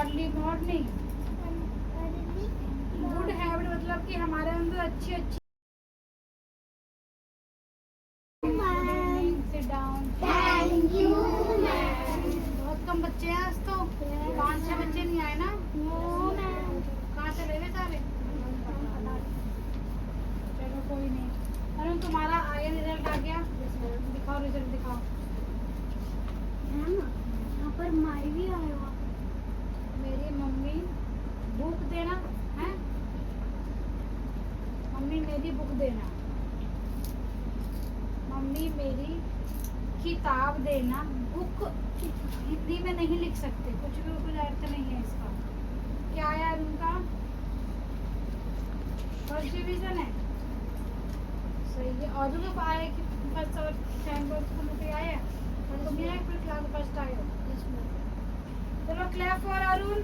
Early morning. Good habit मतलब कि हमारे अंदर अच्छी अच्छी। Sit down. थैंक यू बहुत कम बच्चे हैं आज तो, 5-6 बच्चे नहीं आए ना। मैम। कहाँ चले गए सारे? चलो कोई नहीं। अरुण तुम्हारा आया रिजल्ट आ गया? दिखाओ रिजल्ट दिखाओ। यहाँ पर माई भी आया हुआ। मेरी मम्मी बुक देना है, मम्मी मेरी बुक देना, मम्मी मेरी किताब देना। बुक हिंदी में नहीं लिख सकते, कुछ भी कुछ अर्थ नहीं है इसका। क्या आया उनका? फर्स्ट डिवीजन है, सही है। और जो आया कि फर्स्ट और सेकंड को आया और तुम ये फिर क्लास फर्स्ट आए हो। चलो क्लैप फॉर अरुण।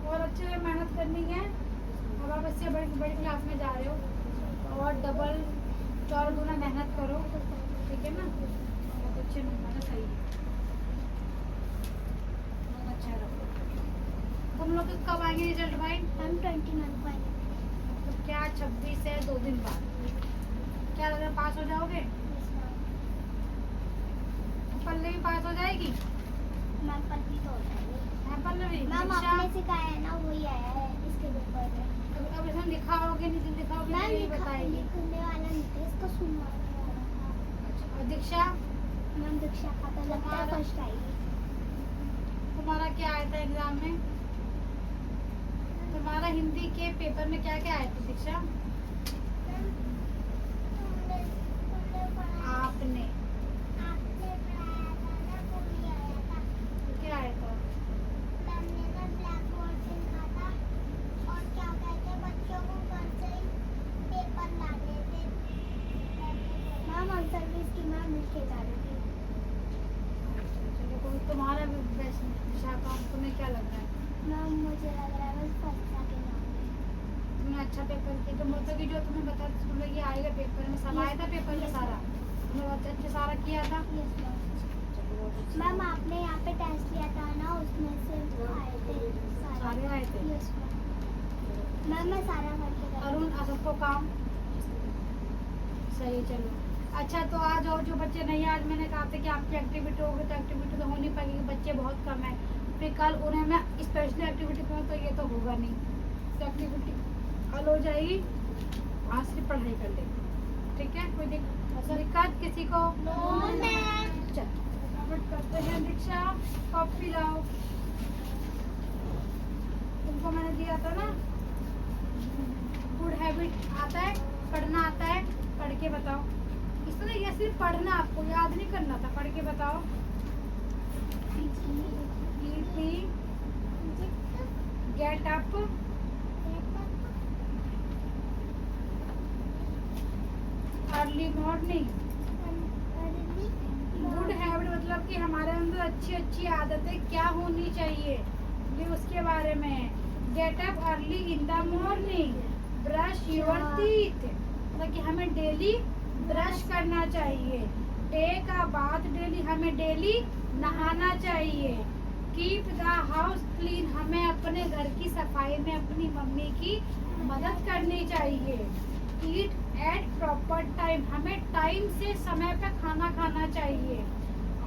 और अच्छे से मेहनत करनी है। अब आप इससे बड़ी क्लास में जा रहे हो और डबल चौर गुना मेहनत करो, ठीक है ना? बहुत अच्छे नंबर है, सही है, बहुत अच्छा रहो। तुम लोग कब आएंगे रिजल्ट भाई? हम 29 को आएंगे। तो क्या 26 है, 2 दिन बाद। क्या लग रहा है पास हो जाओगे? पल्ले भी पास हो जाएगी? मैम पल्ली तो हो जाएगी। हाँ पल्लवी। मैम दीक्षा? आपने सिखाया है ना, वही आया है इसके पेपर में। अब इसमें लिखाओगे नहीं, लिखाओगे मैम नहीं बताएंगे। लिखने वाला नहीं था, इसको सुनवाने वाला था। और दीक्षा मैम दीक्षा का तो लगता है फर्स्ट आएगी। तुम्हारा क्या आया था एग्जाम में? तुम्हारा हिंदी के पेपर में क्या क्या आया था दीक्षा? आपने क्या आया था? चलो कोई तुम्हारा बेस्ट विशाखा, तुम्हें क्या लग रहा है? मुझे लग रहा है बस फर्स्ट आके जाऊंगी। तुमने अच्छा पेपर किया, तुम बोलते कि जो तुम्हें बता तुम लोग ये आएगा पेपर में, सब आया था पेपर में सारा? तुमने अच्छा सारा किया था? मैम आपने यहाँ पे टेस्ट लिया था ना, उसमें से आए थे सारे आए थे? Yes ma'am. मैं सारा करके गई। अरुण आ सबको काम सही। चलो अच्छा, तो आज और जो बच्चे नहीं, आज मैंने कहा था कि आपकी एक्टिविटी होगी, तो एक्टिविटी तो हो नहीं पाएगी, बच्चे बहुत कम है। फिर कल उन्हें मैं स्पेशल एक्टिविटी दूँ तो ये तो होगा नहीं, तो एक्टिविटी कल हो जाएगी, आज से पढ़ाई कर लेंगे, ठीक है? कोई दिक्कत किसी को? चल फटाफट करते हैं। दीक्षा कॉपी लाओ, तुमको मैंने दिया था ना गुड हैबिट, आता है पढ़ना? आता है? पढ़ के बताओ। इसमें ये सिर्फ पढ़ना, आपको याद नहीं करना था, पढ़ के बताओ। Gate up, early morning. Good habit मतलब कि हमारे अंदर अच्छी अच्छी आदतें क्या होनी चाहिए, ये उसके बारे में। Gate up early in the morning, brush your teeth, मतलब कि हमें डेली ब्रश करना चाहिए। टेक अ बाथ डेली, हमें डेली नहाना चाहिए। कीप द हाउस क्लीन, हमें अपने घर की सफाई में अपनी मम्मी की मदद करनी चाहिए। ईट एट प्रॉपर टाइम, हमें टाइम से समय पर खाना खाना चाहिए।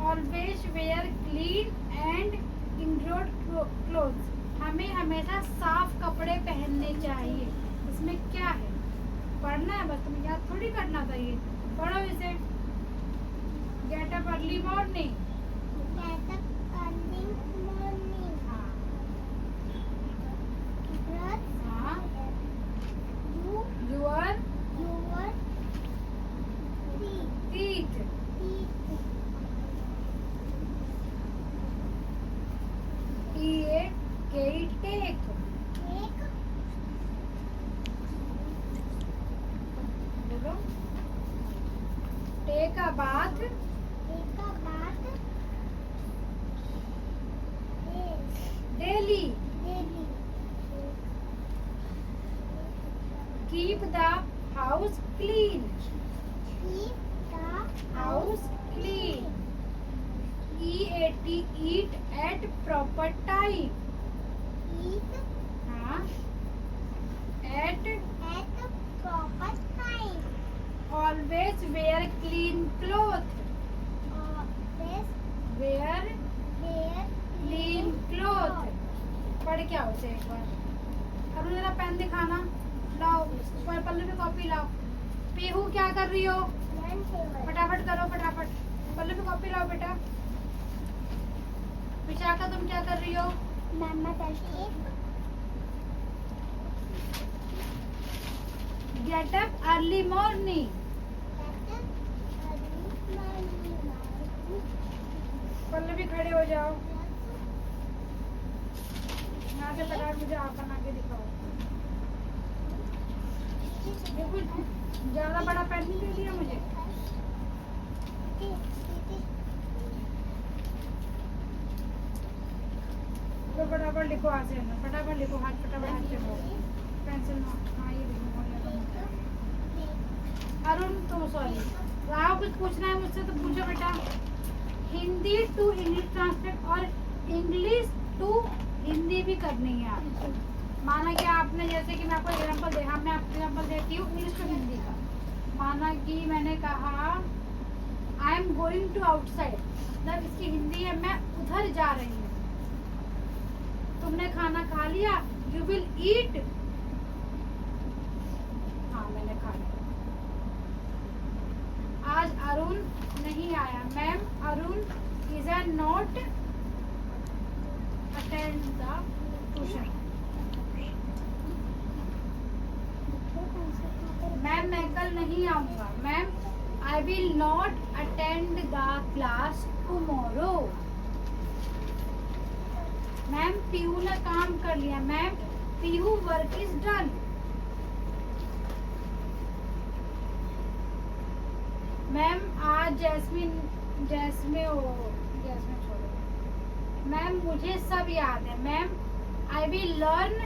Always wear clean and indoor clothes, हमें हमेशा साफ कपड़े पहनने चाहिए। इसमें क्या है? पढ़ना है बस, तुम्हें याद थोड़ी करना था ये। पढ़ो इसे। Gate up early morning. Your teeth. Take. बोलो। Take a bath. Daily. Keep the house clean. House clean. EAT eat at proper time. Eat हाँ at at the proper time. always wear clean cloth. Always wear wear clean cloth. पढ़ के आओ उसे एक बार। अब जरा pen दिखाना, लाओ पर पल्ले पे कॉपी लाओ। पीहू क्या कर रही हो? फटाफट करो फटाफट, पल्ले पे कॉपी लाओ बेटा। विशाखा तुम क्या कर रही हो? Mama test get up early morning. पल्ले भी खड़े हो जाओ। यहाँ से लगा मुझे आप बना के दिखाओ। देखो ज्यादा बड़ा पेन नहीं दे दिया मुझे। तो फटाफट लिखो, हाथ से फटाफट लिखो, हाथ फटाफट हाथ चलो। पेंसिल हाँ ये देखो। अरुण तो सॉरी, राव कुछ पूछना है मुझसे तो पूछो बेटा। हिंदी टू इंग्लिश ट्रांसलेट और इंग्लिश टू हिंदी भी करनी है आपको। माना कि आपने जैसे कि मैं आपको एग्जाम्पल दे, हाँ मैं आपको एग्जाम्पल देती हूँ इंग्लिश टू हिंदी का। माना कि मैंने कहा I am going to outside, मतलब इसकी हिंदी है मैं उधर जा रही हूँ। तुमने खाना खा लिया, यू विल ईट। हाँ मैंने खा लिया। आज अरुण नहीं आया, ma'am Arun is a not attend the tuition. Ma'am मैं कल नहीं आऊंगा, ma'am I will not attend the class tomorrow. Ma'am Pihu ने काम कर लिया, ma'am Pihu work is done. Ma'am आज जैस्मिन छोड़ो। मैम मुझे सब याद है, ma'am I will learn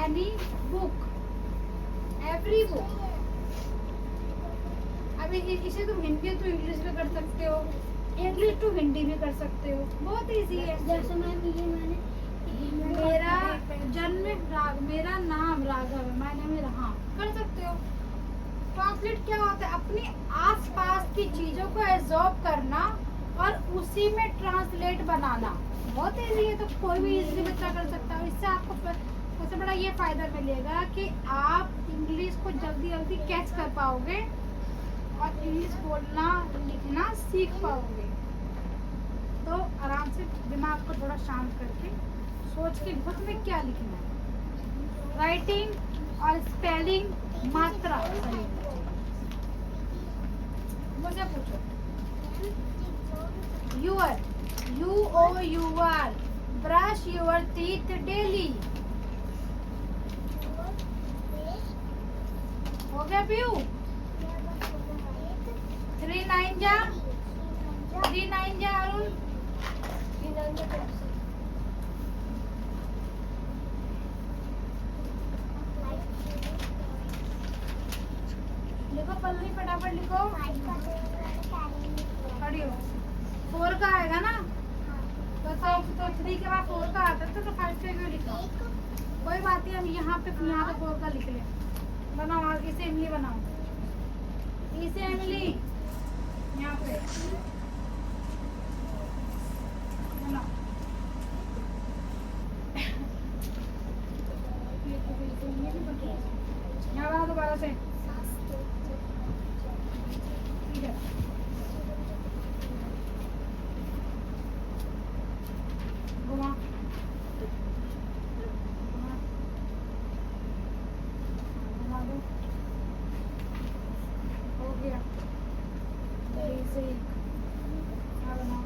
any book every book. अभी इसे तुम हिंदी तो इंग्लिश में कर सकते हो, इंग्लिश टू हिंदी भी कर सकते हो, बहुत इजी है। जैसे मैंने मेरा जन्म राग, मेरा नाम राघव है, माय नेम इज, हाँ कर सकते हो। ट्रांसलेट क्या होता है? अपनी आसपास की चीजों को एब्जॉर्ब करना और उसी में ट्रांसलेट बनाना, बहुत इजी है। तो कोई भी इजीली बच्चा कर सकता है। इससे आपको सबसे बड़ा ये फायदा मिलेगा कि आप इंग्लिश को जल्दी जल्दी कैच कर पाओगे और इंग्लिश बोलना लिखना सीख पाओगे। तो आराम से दिमाग को थोड़ा शांत करके सोच के बुक में क्या लिखना है। राइटिंग और स्पेलिंग मात्रा सही मुझे पूछो। Your UOUR brush your teeth daily. हो गया पीयू? 3 9 जा अरुण। लिखो पल्ली फटाफट लिखो। खड़ी हो। 4 का आएगा ना? तो 3 के बाद 4 का आता है तो 5 पे क्यों लिखा? कोई बात नहीं, हम यहाँ पे 4 का लिख ले। बनाओ इसे इमली बनाओ, इसे इमली यहाँ पे बनाओ। यहाँ बनाओ दोबारा से। ठीक है घुमा हो गया। से बनाओ।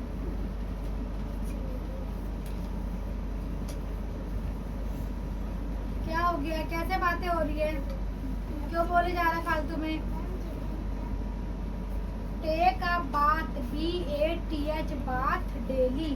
क्या हो गया? कैसे बातें हो रही है? क्यों बोले जा रहा फालतू में? Take a bath, BATH bath daily.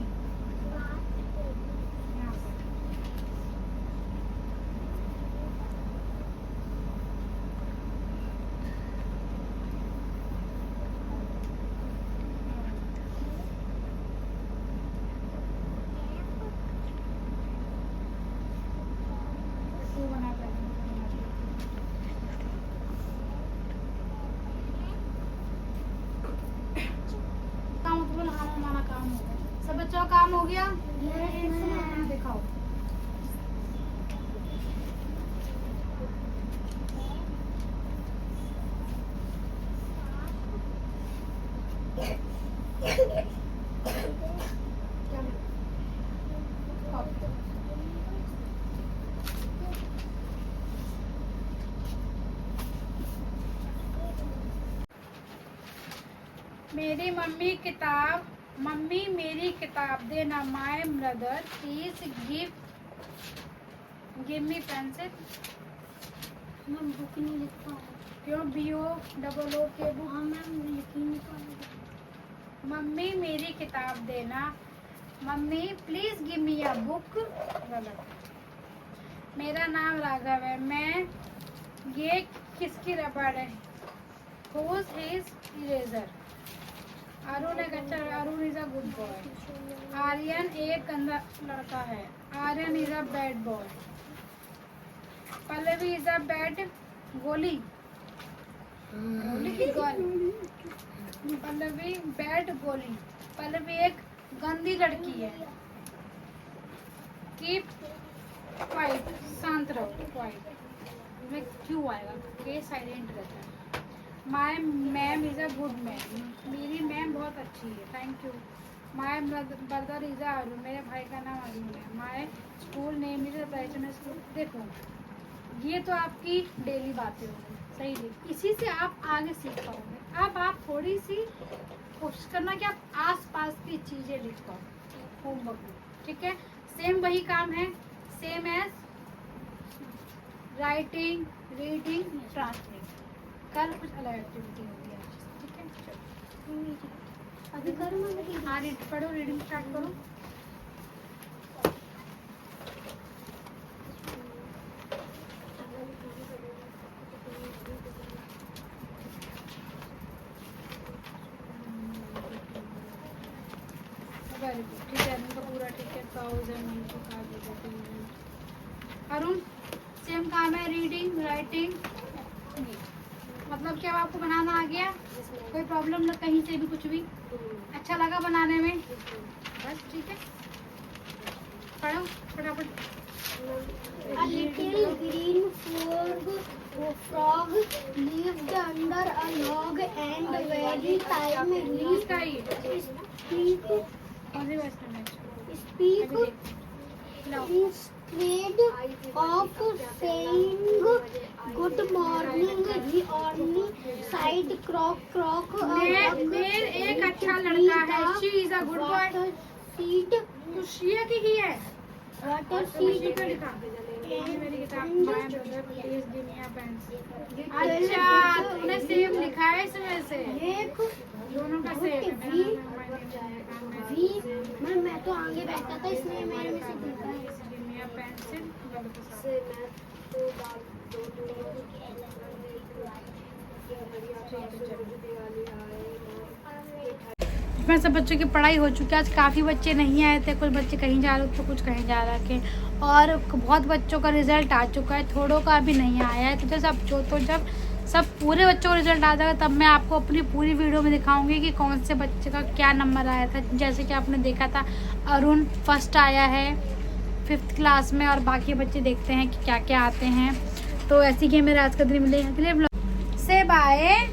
सब बच्चों का काम हो गया? दिखाओ। मेरी मम्मी मेरी किताब देना। My brother please give me pencil. Ma'am book नहीं लिख पा रही। क्यों? BO के बुक। हाँ मैम लिख ही नहीं पा रही। मम्मी मेरी किताब देना। Mummy please give me a book. गलत। मेरा नाम राघव है। मैं ये किसकी रबड़ है? Whose his eraser? अरुण एक अच्छा, Arun is a good boy. Aryan एक गंदा लड़का है। Aryan is a bad boy. Pallavi is a bad गोली। गोली की गर्ल। पल्लवी बैड गोली। पल्लवी एक गंदी लड़की है। कीप क्वाइट, शांत रहो। क्वाइट में क्यों आएगा? के साइलेंट रहता है। My ma'am is a good ma'am. मेरी मैम बहुत अच्छी है। Thank you. My brother is a Arun. मेरे भाई का नाम अरुण है। My school name is a school. देखो ये तो आपकी डेली बातें होंगी, सही लिख। इसी से आप आगे सीख पाओगे। अब आप थोड़ी सी कोशिश करना कि आप आसपास की चीजें लिख पाओ होमवर्क में, ठीक है? सेम वही काम है, same as writing, reading, translate. कल कुछ अलग एक्टिविटी होगी आज, ठीक है? चलो अभी करो मम्मी। हाँ पढ़ो, रीडिंग स्टार्ट करो। वेरी गुड, ठीक है। इनका पूरा ठीक है। अरुण सेम काम है, रीडिंग, राइटिंग। मतलब क्या आपको बनाना आ गया? कोई प्रॉब्लम ना कहीं से भी, कुछ भी अच्छा लगा बनाने में? बस ठीक है, पढ़ो फटाफट। A little green frog lived under a log and very timidly इसका ही speak कौन सी वर्ष में? speak low instead of saying good morning he only said croak croak. मेर एक अच्छा लड़का है। She is a good boy. Water seed तो शिया की ही है। water शी seed का लिखा। ये मेरी किताब my brother please give me a pencil. अच्छा तुमने सेम लिखा है इसमें से, एक दोनों का सेम है। मैं तो आगे बैठा था इसलिए मेरे में से दिखा है। Give me a pencil. इसमें सब बच्चों की पढ़ाई हो चुकी है। आज काफ़ी बच्चे नहीं आए थे, कुछ बच्चे कहीं जा रहे थे, कुछ कहीं जा रहे थे, और बहुत बच्चों का रिजल्ट आ चुका है, थोड़ों का अभी नहीं आया है। तो जब सब पूरे बच्चों का रिजल्ट आ जाएगा तब मैं आपको अपनी पूरी वीडियो में दिखाऊंगी कि कौन से बच्चे का क्या नंबर आया था। जैसे कि आपने देखा था अरुण फर्स्ट आया है 5th क्लास में, और बाकी बच्चे देखते हैं कि क्या क्या आते हैं। तो ऐसी कि मेरे आज का दिन मिले से बाय।